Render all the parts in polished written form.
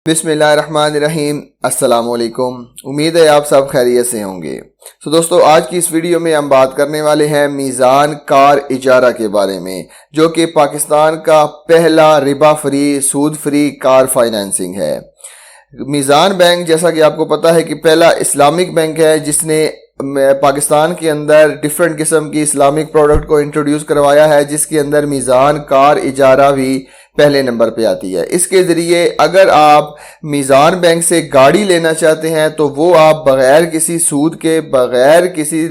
बिस्मिल्लाहिर्रहमानिर्रहीम। अस्सलाम वालेकुम। उम्मीद है आप सब खैरियत से होंगे। तो दोस्तों, आज की इस वीडियो में हम बात करने वाले हैं मीज़ान कार इजारा के बारे में, जो कि पाकिस्तान का पहला रिबा फ्री सूद फ्री कार फाइनेंसिंग है। मीज़ान बैंक, जैसा कि आपको पता है, कि पहला इस्लामिक बैंक है जिसने पाकिस्तान के अंदर डिफरेंट किस्म की इस्लामिक प्रोडक्ट को इंट्रोड्यूस करवाया है, जिसके अंदर मीज़ान कार इजारा भी पहले नंबर पे आती है। इसके ज़रिए अगर आप मीज़ान बैंक से गाड़ी लेना चाहते हैं तो वो आप बग़ैर किसी सूद के, बग़ैर किसी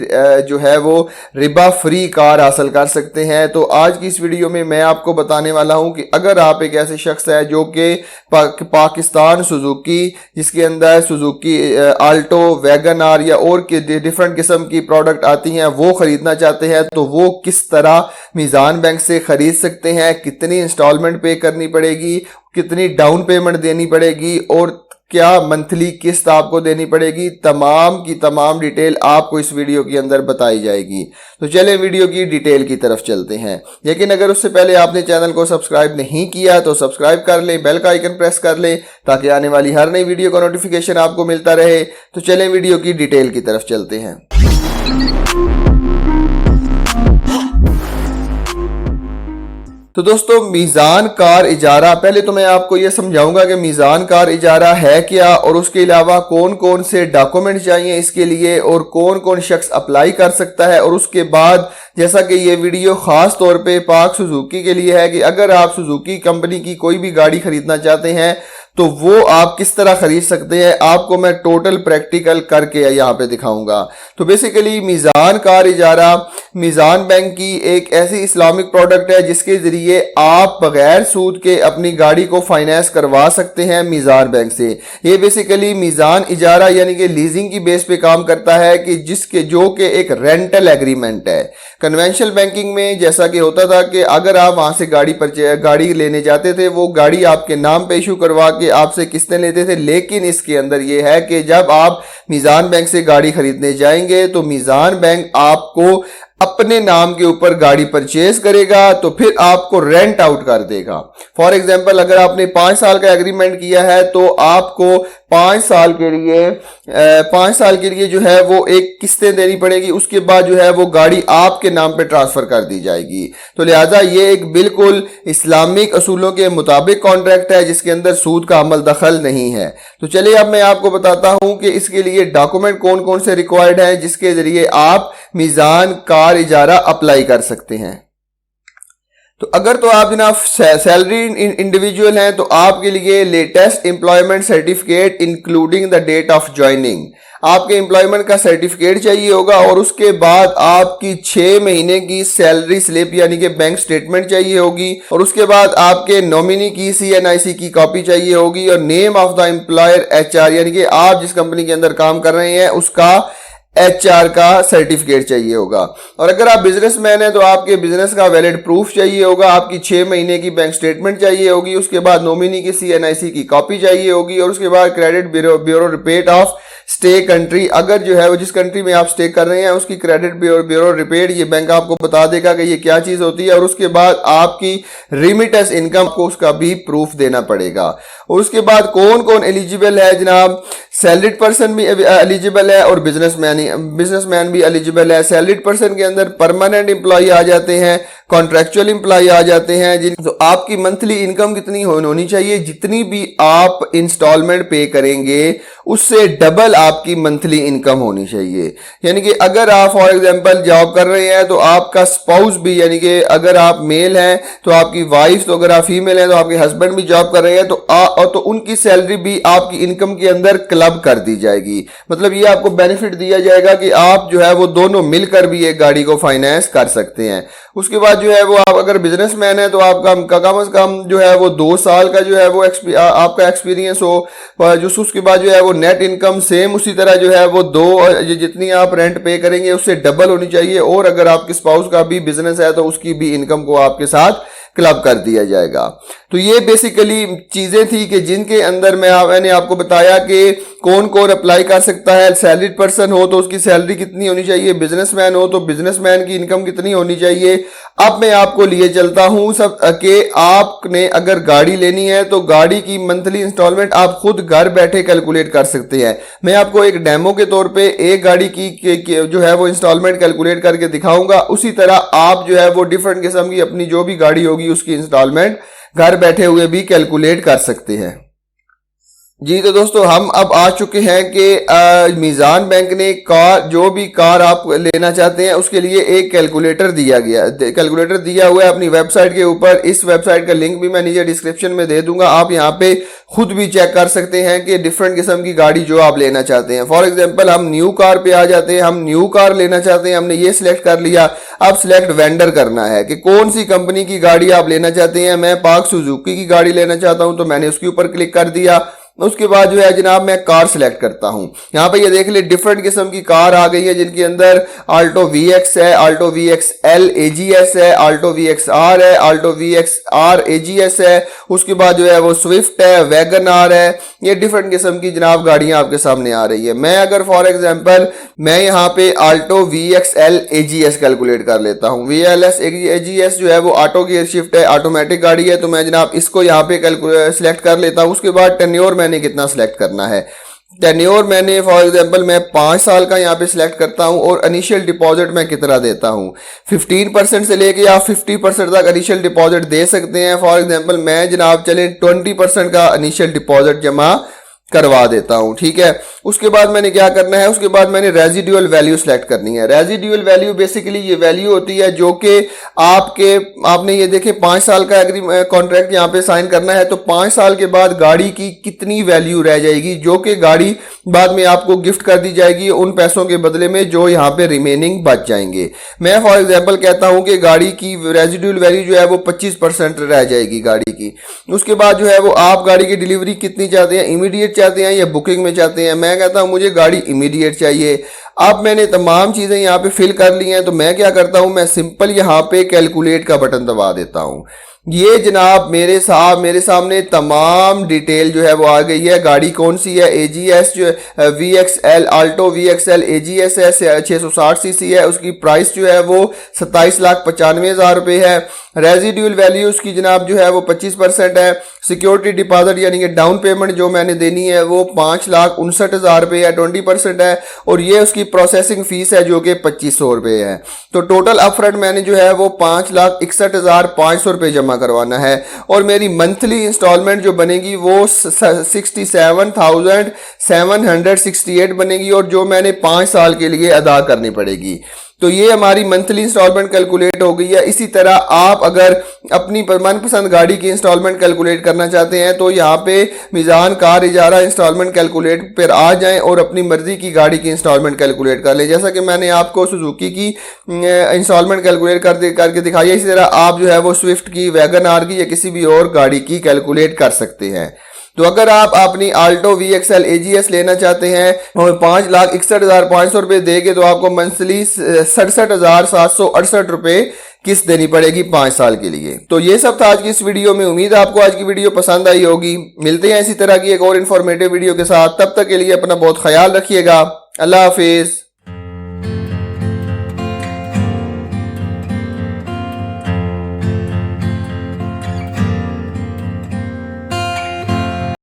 जो है वो रिबा फ्री कार हासिल कर सकते हैं। तो आज की इस वीडियो में मैं आपको बताने वाला हूं कि अगर आप एक ऐसे शख्स है जो कि पाकिस्तान सुजुकी, जिसके अंदर सुजुकी आल्टो, वैगन आर या और डिफरेंट किस्म की प्रोडक्ट आती हैं, वो ख़रीदना चाहते हैं, तो वो किस तरह मीज़ान बैंक से ख़रीद सकते हैं, कितनी इंस्टॉलमेंट पे करनी पड़ेगी, कितनी डाउन पेमेंट देनी पड़ेगी और क्या मंथली किस्त आपको देनी पड़ेगी, तमाम की तमाम डिटेल आपको इस वीडियो के अंदर बताई जाएगी। तो चलें वीडियो की डिटेल की तरफ चलते हैं। लेकिन अगर उससे पहले आपने चैनल को सब्सक्राइब नहीं किया तो सब्सक्राइब कर लें, बेल का आइकन प्रेस कर लें ताकि आने वाली हर नई वीडियो का नोटिफिकेशन आपको मिलता रहे। तो चलें वीडियो की डिटेल की तरफ चलते हैं। तो दोस्तों, मीज़ान कार इजारा, पहले तो मैं आपको ये समझाऊंगा कि मीज़ान कार इजारा है क्या और उसके अलावा कौन कौन से डॉक्यूमेंट चाहिए इसके लिए और कौन कौन शख्स अप्लाई कर सकता है। और उसके बाद, जैसा कि ये वीडियो ख़ास तौर पे पाक सुजुकी के लिए है, कि अगर आप सुजुकी कंपनी की कोई भी गाड़ी खरीदना चाहते हैं तो वो आप किस तरह खरीद सकते हैं, आपको मैं टोटल प्रैक्टिकल करके यहाँ पे दिखाऊंगा। तो बेसिकली मीज़ान कार इजारा मीज़ान बैंक की एक ऐसी इस्लामिक प्रोडक्ट है जिसके ज़रिए आप बगैर सूद के अपनी गाड़ी को फाइनेंस करवा सकते हैं मीज़ान बैंक से। ये बेसिकली मीज़ान इजारा यानी कि लीजिंग की बेस पे काम करता है, कि जिसके जो कि एक रेंटल एग्रीमेंट है। कन्वेंशनल बैंकिंग में जैसा कि होता था कि अगर आप वहाँ से गाड़ी लेने जाते थे, वो गाड़ी आपके नाम पे इशू करवा के आपसे किस्तें लेते थे। लेकिन इसके अंदर यह है कि जब आप मीज़ान बैंक से गाड़ी खरीदने जाएंगे तो मीज़ान बैंक आपको अपने नाम के ऊपर गाड़ी परचेज करेगा, तो फिर आपको रेंट आउट कर देगा। फॉर एग्जांपल, अगर आपने 5 साल का एग्रीमेंट किया है तो आपको 5 साल के लिए जो है वो एक किस्तें देनी पड़ेगी। उसके बाद जो है वो गाड़ी आपके नाम पे ट्रांसफर कर दी जाएगी। तो लिहाजा ये एक बिल्कुल इस्लामिक असूलों के मुताबिक कॉन्ट्रैक्ट है जिसके अंदर सूद का अमल दखल नहीं है। तो चलिए अब मैं आपको बताता हूं कि इसके लिए डॉक्यूमेंट कौन कौन से रिक्वायर्ड हैं जिसके जरिए आप मीज़ान कार इजारा अप्लाई कर सकते हैं। तो अगर तो आप जनाब सैलरी इंडिविजुअल हैं तो आपके लिए latest employment certificate including the date of joining, आपके एम्प्लॉयमेंट का सर्टिफिकेट चाहिए होगा। और उसके बाद आपकी 6 महीने की सैलरी स्लिप यानी कि बैंक स्टेटमेंट चाहिए होगी। और उसके बाद आपके नॉमिनी की CNIC की कॉपी चाहिए होगी और name of the employer HR यानी कि आप जिस कंपनी के अंदर काम कर रहे हैं उसका HR का सर्टिफिकेट चाहिए होगा। और अगर आप बिजनेसमैन हैं तो आपके बिजनेस का वैलिड प्रूफ चाहिए होगा। आपकी 6 महीने की बैंक स्टेटमेंट चाहिए होगी। उसके बाद नॉमिनी की CNIC की कॉपी चाहिए होगी। और उसके बाद credit bureau report of stay country, अगर जो है वो जिस कंट्री में आप स्टे कर रहे हैं उसकी क्रेडिट ब्यूरो रिपोर्ट, ये बैंक आपको बता देगा कि ये क्या चीज होती है। और उसके बाद आपकी रिमिटेंस इनकम को उसका भी प्रूफ देना पड़ेगा। और उसके बाद कौन कौन एलिजिबल है जनाब, सैलरीड पर्सन भी एलिजिबल है और बिजनेसमैन भी एलिजिबल है। सैलरीड पर्सन के अंदर परमानेंट एम्प्लॉय आ जाते हैं, कॉन्ट्रैक्चुअल एम्प्लॉय आ जाते हैं। तो आपकी मंथली इनकम कितनी होनी चाहिए, जितनी भी आप इंस्टॉलमेंट पे करेंगे उससे डबल आपकी मंथली इनकम होनी चाहिए। यानी कि अगर आप फॉर एग्जांपल जॉब कर रहे हैं तो आपका स्पाउस भी, यानी कि अगर आप मेल हैं तो आपकी वाइफ, तो अगर आप फीमेल हैं तो आपके हस्बैंड भी जॉब कर रहे हैं तो उनकी सैलरी भी आपकी इनकम के अंदर क्लब कर दी जाएगी। मतलब ये आपको बेनिफिट दिया जाएगा कि आप जो है वो दोनों मिलकर भी एक गाड़ी को फाइनेंस कर सकते हैं। उसके बाद जो है वो आप अगर बिजनेसमैन है तो आपका कम से कम जो है वो 2 साल का जो है वो आपका एक्सपीरियंस हो। उसके बाद जो है वो नेट इनकम सेम उसी तरह जो है वो जितनी आप रेंट पे करेंगे उससे डबल होनी चाहिए। और अगर आपके स्पाउस का भी बिजनेस है तो उसकी भी इनकम को आपके साथ क्लब कर दिया जाएगा। तो ये बेसिकली चीजें थी कि जिनके अंदर मैंने आपको बताया कि कौन कौन अप्लाई कर सकता है। सैलरीड पर्सन हो तो उसकी सैलरी कितनी होनी चाहिए, बिजनेसमैन हो तो बिजनेसमैन की इनकम कितनी होनी चाहिए। अब मैं आपको लिए चलता हूं सब कि आपने अगर गाड़ी लेनी है तो गाड़ी की मंथली इंस्टॉलमेंट आप खुद घर बैठे कैलकुलेट कर सकते हैं। मैं आपको एक डेमो के तौर पे एक गाड़ी की जो है वो इंस्टॉलमेंट कैलकुलेट करके दिखाऊंगा। उसी तरह आप जो है वो डिफरेंट किस्म की अपनी जो भी गाड़ी होगी उसकी इंस्टॉलमेंट घर बैठे हुए भी कैलकुलेट कर सकते हैं। जी तो दोस्तों हम अब आ चुके हैं कि मीज़ान बैंक ने जो भी कार आप लेना चाहते हैं उसके लिए एक कैलकुलेटर दिया हुआ है अपनी वेबसाइट के ऊपर। इस वेबसाइट का लिंक भी मैं नीचे डिस्क्रिप्शन में दे दूंगा, आप यहाँ पे खुद भी चेक कर सकते हैं कि डिफरेंट किस्म की गाड़ी जो आप लेना चाहते हैं। फॉर एग्जांपल हम न्यू कार पे आ जाते हैं, हम न्यू कार लेना चाहते हैं, हमने ये सिलेक्ट कर लिया। अब सिलेक्ट वेंडर करना है कि कौन सी कंपनी की गाड़ी आप लेना चाहते हैं। मैं पाक सुजुकी की गाड़ी लेना चाहता हूं तो मैंने उसके ऊपर क्लिक कर दिया। उसके बाद जो है जनाब मैं कार सिलेक्ट करता हूं। यहां पे ये देख ले डिफरेंट किस्म की कार आ गई है जिनके अंदर आल्टो VX है, आल्टो VXL AGS है, आल्टो VXR है, आल्टो VXR AGS है। उसके बाद जो है वो स्विफ्ट है, वैगन आर है। ये डिफरेंट किस्म की जनाब गाड़ियां आपके सामने आ रही है। मैं अगर फॉर एग्जांपल मैं यहाँ पे आल्टो VXL AGS कैलकुलेट कर लेता हूँ। VLS AGS जो है वो ऑटो गियर शिफ्ट है, ऑटोमेटिक गाड़ी है, तो मैं जनाब इसको यहाँ पे सिलेक्ट कर लेता हूँ। उसके बाद टेन्योर मैंने कितना सिलेक्ट करना है। टेन्योर मैंने फॉर एग्जांपल मैं 5 साल का यहाँ पे सिलेक्ट करता हूँ और इनिशियल डिपॉजिट मैं कितना देता हूँ। 15% से लेके आप 50% तक इनिशियल डिपॉजिट दे सकते हैं। फॉर एग्जांपल मैं जनाब चले 20% का इनिशियल डिपॉजिट जमा करवा देता हूं, ठीक है। उसके बाद मैंने क्या करना है, उसके बाद मैंने रेजिडुअल वैल्यू सेलेक्ट करनी है। रेजिडुअल वैल्यू बेसिकली ये वैल्यू होती है जो कि आपने ये देखे 5 साल का कॉन्ट्रैक्ट यहाँ पे साइन करना है, तो 5 साल के बाद गाड़ी की कितनी वैल्यू रह जाएगी जो कि गाड़ी बाद में आपको गिफ्ट कर दी जाएगी उन पैसों के बदले में जो यहाँ पे रिमेनिंग बच जाएंगे। मैं फॉर एग्जाम्पल कहता हूं कि गाड़ी की रेजिडुअल वैल्यू जो है वो 25% रह जाएगी गाड़ी की। उसके बाद जो है वो आप गाड़ी की डिलीवरी कितनी चाहते हैं, इमीडिएट चाहते हैं या बुकिंग में चाहते हैं। मैं कहता हूं मुझे गाड़ी इमीडिएट चाहिए। अब मैंने तमाम चीजें यहाँ पे फिल कर ली हैं, तो मैं क्या करता हूं, मैं सिंपल यहाँ पे कैलकुलेट का बटन दबा देता हूं। ये जनाब मेरे सामने तमाम डिटेल जो है वो आ गई है। गाड़ी कौन सी है, AGS जो है VXL आल्टो VXL AGS है, 660 सीसी है। उसकी प्राइस जो है वो 27,95,000 रुपये है। रेजिड्यूल वैल्यू उसकी जनाब जो है वो 25% है। सिक्योरिटी डिपॉजिट यानी कि डाउन पेमेंट जो मैंने देनी है वो 5,59,000 रुपये है, 20% है। और ये उसकी प्रोसेसिंग फीस है जो कि 2500 रुपये है। तो टोटल अपफ्रंट मैंने जो है वो 5,61,500 रुपये जमा करवाना है। और मेरी मंथली इंस्टॉलमेंट जो बनेगी वो 67,768 बनेगी और जो मैंने 5 साल के लिए अदा करनी पड़ेगी। तो ये हमारी मंथली इंस्टॉलमेंट कैलकुलेट हो गई है। इसी तरह आप अगर अपनी मनपसंद गाड़ी की इंस्टॉलमेंट कैलकुलेट करना चाहते हैं तो यहाँ पे मीज़ान कार इजारा इंस्टॉलमेंट कैलकुलेट पर आ जाएं और अपनी मर्जी की गाड़ी की इंस्टॉलमेंट कैलकुलेट कर लें। जैसा कि मैंने आपको सुजुकी की इंस्टॉलमेंट कैलकुलेट करके दिखाई है, इसी तरह आप जो है वो स्विफ्ट की, वैगन आर की या किसी भी और गाड़ी की कैलकुलेट कर सकते हैं। तो अगर आप अपनी आल्टो VXL AGS लेना चाहते हैं और 5,61,500 रुपये देंगे तो आपको मंथली 67,768 रुपये किस्त देनी पड़ेगी 5 साल के लिए। तो ये सब था आज की इस वीडियो में। उम्मीद है आपको आज की वीडियो पसंद आई होगी। मिलते हैं इसी तरह की एक और इन्फॉर्मेटिव वीडियो के साथ, तब तक के लिए अपना बहुत ख्याल रखिएगा। अल्लाह हाफिज।